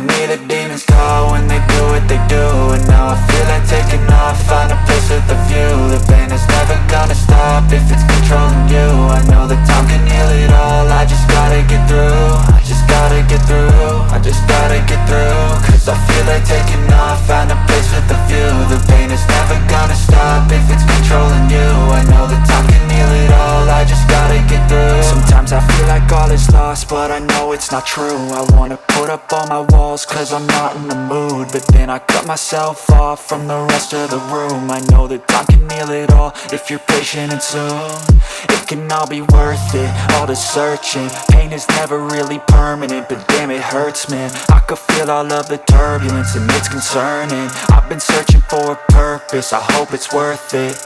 in me, the demons call when they do what they do. And now I feel like taking off, find a place with a view. The pain is never gonna stop if it's controlling you. I know that time can heal it all, I just gotta get through. I just gotta get through, I just gotta get through. Cause I feel like taking off, find a place with a view. The pain is never gonna stop if it's controlling you. I know that time can heal it all, I just gotta get through. Sometimes I feel like all is lost, but I know it's not true. I wanna put up all my walls cause I'm not in the mood, but then I cut myself off from the rest of the room. I know that time can heal it all if you're patient and soon. It can all be worth it, all the searching. Pain is never really permanent, but damn it hurts, man. I could feel all of the turbulence and it's concerning. I've been searching for a purpose, I hope it's worth it.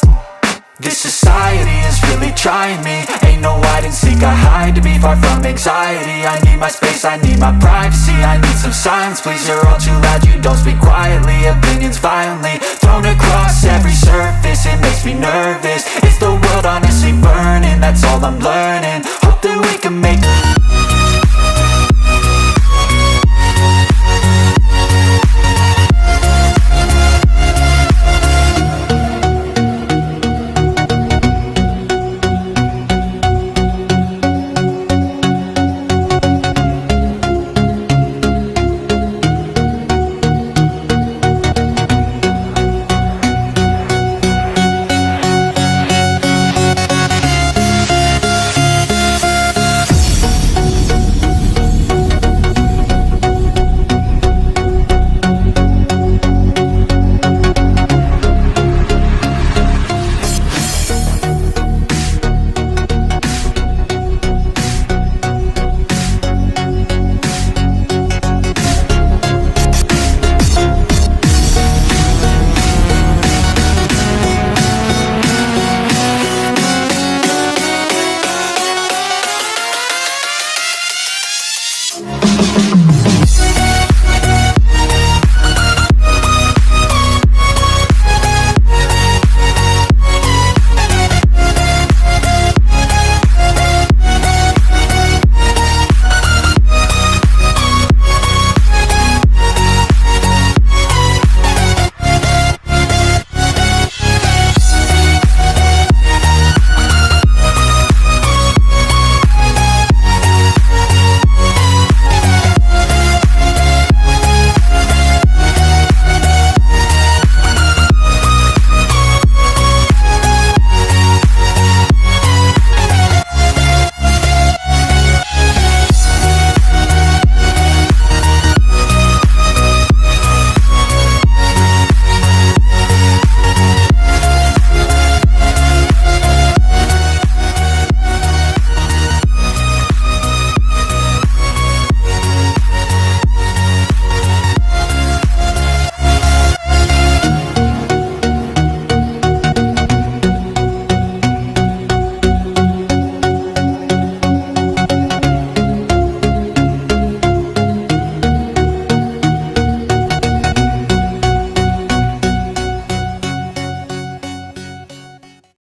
This society is really trying me. Ain't no hide and seek, I hide to be far from anxiety. I need my space, I need my privacy. I need some silence, please, you're all too loud. You don't speak quietly, opinions violently thrown across every surface. It makes me nervous, is the world honestly burning? That's all I'm learning. Hope that we can make